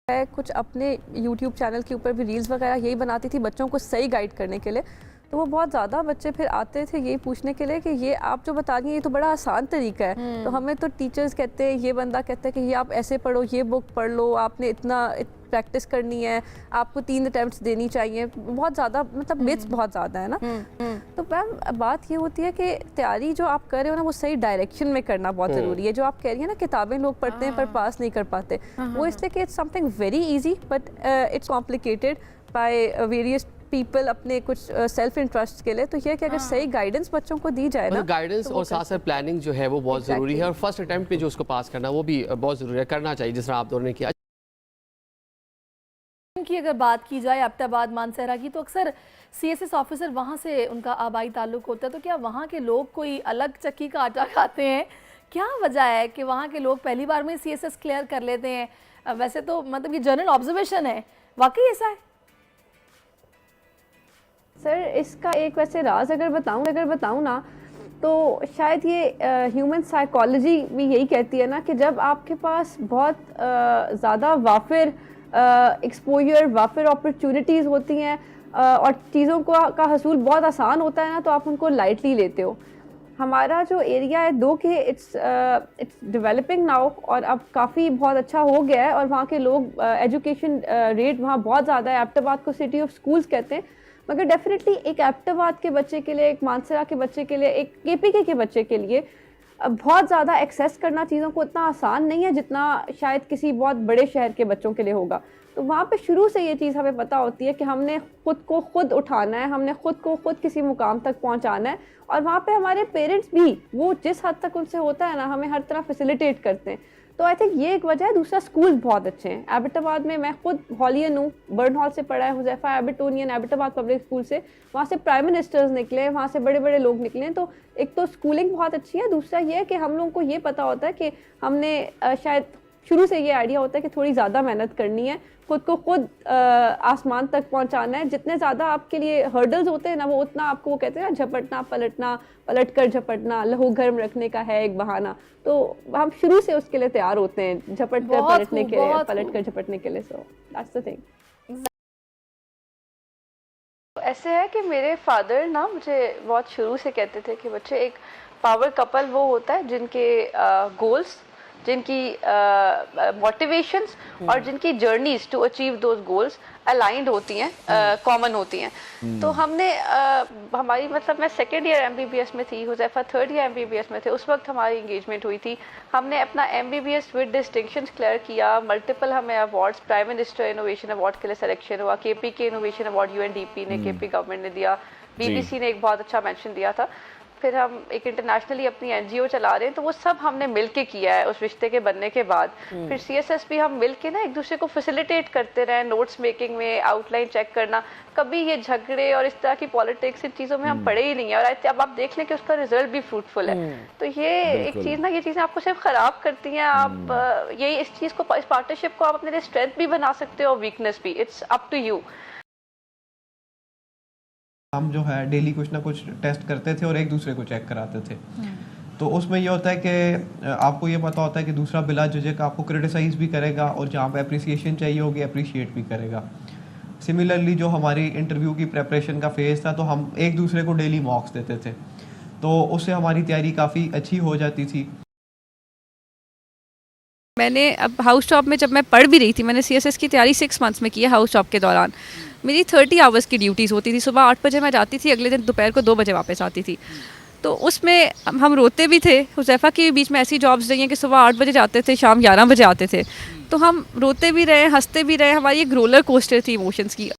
मैं कुछ अपने YouTube चैनल के ऊपर भी रील्स वगैरह यही बनाती थी बच्चों को सही गाइड करने के लिए। तो वो बहुत ज़्यादा बच्चे फिर आते थे यही पूछने के लिए कि ये आप जो बता रही हैं ये तो बड़ा आसान तरीका है। तो हमें तो टीचर्स कहते हैं, ये बंदा कहता है कि ये आप ऐसे पढ़ो, ये बुक पढ़ लो, आपने इतना प्रैक्टिस करनी है, आपको 3 अटेम्प्ट्स देनी चाहिए। बहुत ज़्यादा मतलब मिथ्स बहुत ज़्यादा है ना। तो मैम बात ये होती है कि तैयारी जो आप कर रहे हो ना वो सही डायरेक्शन में करना बहुत ज़रूरी है। जो आप कह रही है ना किताबें लोग पढ़ते हैं पर पास नहीं कर पाते, वो इसलिए कि it's something very easy but it's complicated by various people अपने कुछ सेल्फ इंटरेस्ट के लिए। तो ये कि अगर सही गाइडेंस बच्चों को दी जाए ना, गाइडेंस और साथ साथ प्लानिंग जो है वो बहुत ज़रूरी है, और फर्स्ट अटेम्प्ट पे जो उसको पास करना वो भी बहुत ज़रूरी है, करना चाहिए जिस तरह आप दोनों ने किया। की अगर बात की जाए एबटाबाद मानसहरा की, तो अक्सर CSS ऑफिसर वहाँ से उनका आबाई ताल्लुक होता है। तो क्या वहाँ के लोग कोई अलग चक्की का आटा खाते हैं? क्या वजह है कि वहाँ के लोग पहली बार में CSS क्लियर कर लेते हैं? वैसे तो मतलब ये जनरल ऑब्जर्वेशन है, वाकई ऐसा है? सर इसका एक वैसे राज अगर बताऊं ना, तो शायद ये ह्यूमन साइकोलॉजी भी यही कहती है ना कि जब आपके पास बहुत ज़्यादा वाफिर एक्सपोजर, वाफिर अपॉर्चुनिटीज़ होती हैं और चीज़ों का हसूल बहुत आसान होता है ना, तो आप उनको लाइटली लेते हो। हमारा जो एरिया है दो के इट्स डेवलपिंग नाउ, और अब काफ़ी बहुत अच्छा हो गया है, और वहाँ के लोग एजुकेशन रेट वहाँ बहुत ज़्यादा है। एबटाबाद को सिटी ऑफ स्कूल्स कहते हैं, मगर डेफिनेटली एक एबटाबाद के बच्चे के लिए, एक मानसरा के बच्चे के लिए, एक KPK के बच्चे के लिए बहुत ज़्यादा एक्सेस करना चीज़ों को इतना आसान नहीं है जितना शायद किसी बहुत बड़े शहर के बच्चों के लिए होगा। तो वहाँ पे शुरू से ये चीज़ हमें पता होती है कि हमने खुद को खुद उठाना है, हमने खुद को खुद किसी मुकाम तक पहुँचाना है, और वहाँ पे हमारे पेरेंट्स भी वो जिस हद तक उनसे होता है ना, हमें हर तरह फैसिलिटेट करते हैं। तो आई थिंक ये एक वजह है। दूसरा, स्कूल बहुत अच्छे हैं एबटाबाद में। मैं खुद हॉलियन हूँ, बर्न हॉल से पढ़ा है, हुज़ैफा एबटोनियन एबटाबाद पब्लिक स्कूल से। वहाँ से प्राइम मिनिस्टर्स निकले, वहाँ से बड़े बड़े लोग निकले। तो एक तो स्कूलिंग बहुत अच्छी है, दूसरा ये है कि हम लोगों को ये पता होता है कि हमने शायद शुरू से ये आइडिया होता है कि थोड़ी ज़्यादा मेहनत करनी है, खुद को खुद आसमान तक पहुंचाना है। जितने ज़्यादा आपके लिए हर्डल्स होते हैं ना, वो उतना आपको, वो कहते हैं ना, झपटना पलटना, पलट कर झपटना, लहू गर्म रखने का है एक बहाना। तो हम शुरू से उसके लिए तैयार होते हैं, झपट कर पलटने के लिए, पलट कर झपटने के लिए। So that's the thing. ऐसे है कि मेरे फादर ना मुझे बहुत शुरू से कहते थे कि बच्चे, एक पावर कपल वो होता है जिनके गोल्स, जिनकी मोटिवेशंस और जिनकी journeys to achieve those goals aligned होती हैं, कॉमन होती हैं। तो हमने हमारी मतलब मैं सेकेंड ईयर MBBS में थी, हुज़ैफा थर्ड ईयर MBBS में थे, उस वक्त हमारी इंगेजमेंट हुई थी। हमने अपना MBBS विद डिस्टिंक्शंस क्लियर किया। मल्टीपल हमें awards, prime minister innovation award के लिए सिलेक्शन हुआ, KPK इनोवेशन अवार्ड UNDP ने, KP गवर्नमेंट ने दिया, BBC ने एक बहुत अच्छा मेंशन दिया था। फिर हम एक इंटरनेशनली अपनी NGO चला रहे हैं, तो वो सब हमने मिलके किया है उस रिश्ते के बनने के बाद। फिर CSS भी हम मिलके ना एक दूसरे को फैसिलिटेट करते रहे, नोट्स मेकिंग में, आउटलाइन चेक करना। कभी ये झगड़े और इस तरह की पॉलिटिक्स, इन चीज़ों में हम पढ़े ही नहीं है, और अब आप देख लें कि उसका रिजल्ट भी फ्रूटफुल है। तो ये एक चीज़ ना, ये चीज़ें आपको सिर्फ ख़राब करती हैं। आप यही इस चीज़ को, इस पार्टनरशिप को आप अपने लिए स्ट्रेंथ भी बना सकते हो और वीकनेस भी। It's up to you. हम जो है डेली कुछ ना कुछ टेस्ट करते थे और एक दूसरे को चेक कराते थे। तो उसमें ये होता है कि आपको ये पता होता है कि दूसरा बिला झिझक आपको क्रिटिसाइज भी करेगा, और जहाँ पे अप्रिसिएशन चाहिए होगी अप्रिशिएट भी करेगा। सिमिलरली जो हमारी इंटरव्यू की प्रेपरेशन का फेज़ था, तो हम एक दूसरे को डेली मॉक्स देते थे, तो उससे हमारी तैयारी काफ़ी अच्छी हो जाती थी। मैंने अब हाउस जॉब में जब मैं पढ़ भी रही थी, मैंने CSS की तैयारी 6 मंथ्स में की है। हाउस जॉब के दौरान मेरी 30 आवर्स की ड्यूटीज़ होती थी। सुबह 8 बजे मैं जाती थी, अगले दिन दोपहर को 2 बजे वापस आती थी। तो उसमें हम रोते भी थे। हुज़ैफा के बीच में ऐसी जॉब्स रही हैं कि सुबह 8 बजे जाते थे, शाम 11 बजे आते थे। तो हम रोते भी रहे, हंसते भी रहे। हमारी एक रोलर कोस्टर थी इमोशंस की।